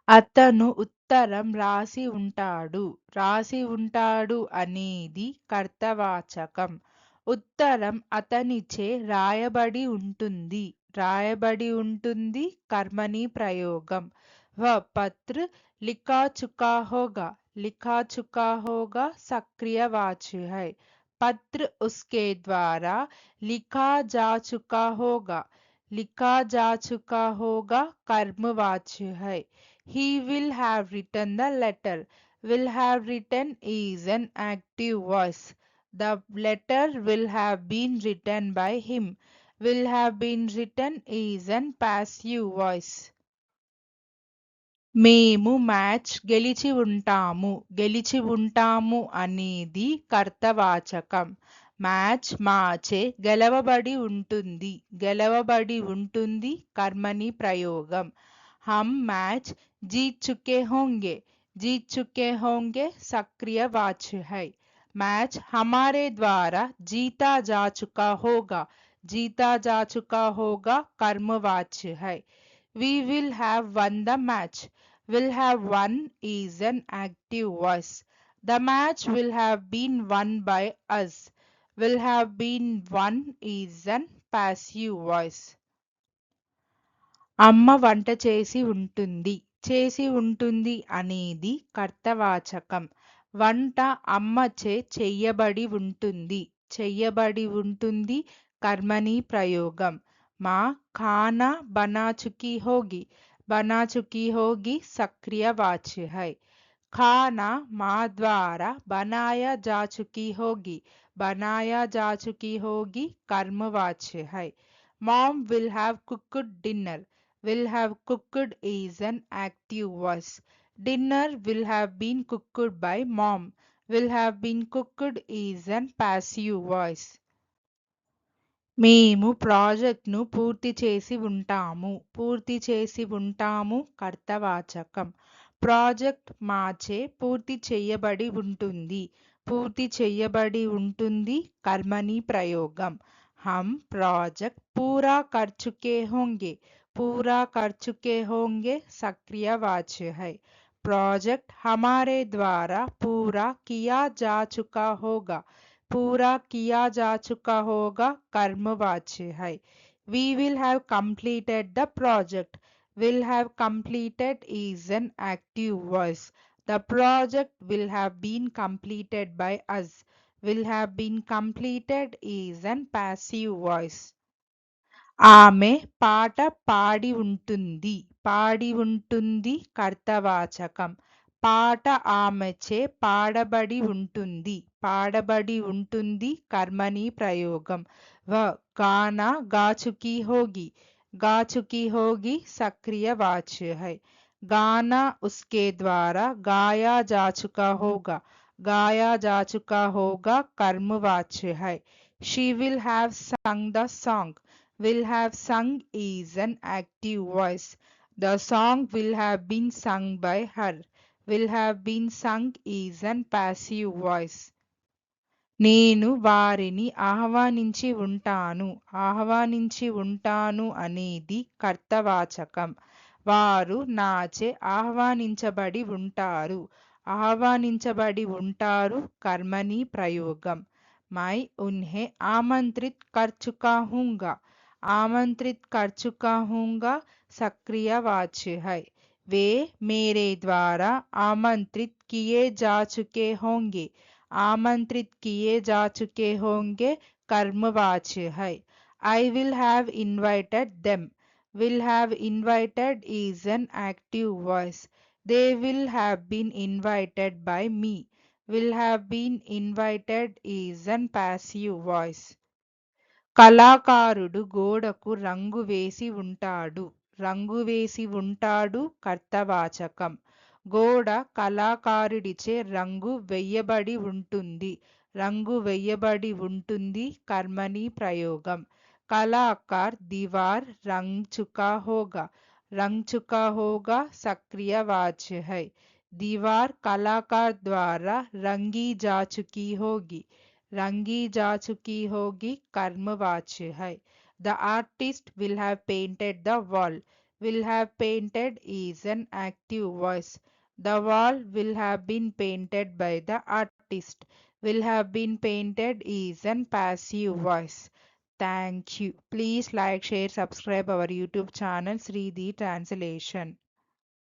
అతను ఉత్తరం రాసి ఉంటాడు. రాసి ఉంటాడు అనేది కర్తవాచకం. ఉత్తరం అతనిచే రాయబడి ఉంటుంది. రాయబడి ఉంటుంది కర్మని ప్రయోగం. పత్ర लिखा चुका होगा. लिखा चुका होगा सक्रियवाची है. पत्र उसके द्वारा लिखा जा चुका होगा. लिखा जा चुका होगा कर्मवाच्य है. He will have written the letter. Will have written is an active voice. The letter will have been written by him. Will have been written is an passive voice. మేము మ్యాచ్ గెలిచి ఉంటాము. గెలిచి ఉంటాము అనేది కర్తవాచకం. మ్యాచ్ మాచే గెలవబడి ఉంటుంది. గెలవబడి ఉంటుంది కర్మని ప్రయోగం. हम मैच जीत चुके होंगे. जीत चुके होंगे सक्रियवाच्य है. मैच हमारे द्वारा जीता जा चुका होगा. जीता जा चुका होगा कर्मवाच्य है. We will have won the match. Will have won is an active voice. The match will have been won by us. Will have been won is an passive voice. అమ్మ వంట చేసి ఉంటుంది. చేసి ఉంటుంది అనేది కర్తవాచకం. వంట అమ్మచే చెయ్యబడి ఉంటుంది. చెయ్యబడి ఉంటుంది కర్మని ప్రయోగం. మా ఖానా బనా చుకీ హోగి. బనా చుకీ హోగి सक्रियवाच्य है. खाना మా ద్వారా बनाया जा चुकी होगी. बनाया जा चुकी होगी कर्मवाच्य है. Mom will have cooked dinner. Will have cooked is an active voice. Dinner will have been cooked by mom. Will have been cooked is an passive voice. మేము ప్రాజెక్ట్ను పూర్తి చేసి ఉంటాము. పూర్తి చేసి ఉంటాము కర్తవాచకం. ప్రాజెక్ట్ మాచే పూర్తి చేయబడి ఉంటుంది. పూర్తి చేయబడి ఉంటుంది కర్మని ప్రయోగం. हम प्रोजेक्ट पूरा कर चुके होंगे. पूरा कर चुके होंगे सक्रियवाच्य है. प्रोजेक्ट हमारे द्वारा पूरा किया जा चुका होगा. पूरा किया जा चुका होगा कर्मवाच्य है. We will have completed the project. Will have completed is an active voice. The project will have been completed by us. Will have been completed is an passive voice. ఆమె పాట పాడి ఉంటుంది. పాడి ఉంటుంది కర్తవాచకం. పాట ఆమెచే పాడబడి ఉంటుంది. పాడబడి ఉంటుంది కర్మని ప్రయోగం. గానా గా చుకీ హోగి. గా చుకీ హోగి सक्रियवाच्य है. गाना उसके द्वारा गाया जा चुका होगा. गाया जा चुका होगा कर्मवाच्य है. She will have sung the song. Will have sung is an active voice. The song will have been sung by her. Will have been sung is an passive voice. నేను వారిని ఆహ్వానించి ఉంటాను. ఆహ్వానించి ఉంటాను అనేది కర్తవాచకం. వారు నాచే ఆహ్వానించబడి ఉంటారు. ఆహ్వానించబడి ఉంటారు కర్మని ప్రయోగం. मैं उन्हें आमंत्रित कर चुका हूँगा. आमंत्रित कर चुका हूँगा सक्रियवाच्य है. वे मेरे द्वारा आमंत्रित किए जा चुके होंगे. आमंत्रित किए जा चुके होंगे कर्मवाच्य है. I will have invited them. Will have invited is an active voice. They will have been invited by me. Will have been invited is an passive voice. కళాకారుడు గోడకు రంగు వేసి ఉంటాడు. రంగు వేసి ఉంటాడు కర్తవాచకం. గోడ కళాకారుడిచే రంగు వెయ్యబడి ఉంటుంది. రంగు వెయ్యబడి ఉంటుంది కర్మని ప్రయోగం. కళాకార్ దీవార్ రంగ్ చుకా హోగా. రంగ్ చుకా హోగా सक्रियवाच्य है. दीवार कलाकार द्वारा रंगी जा चुकी होगी. रंगी जा चुकी होगी कर्मवाच्य है. The artist will have painted the wall. will have painted is an active voice. The wall will have been painted by the artist. Will have been painted is an passive voice. Thank you. Please like, share, subscribe our YouTube channel Sri the Translation.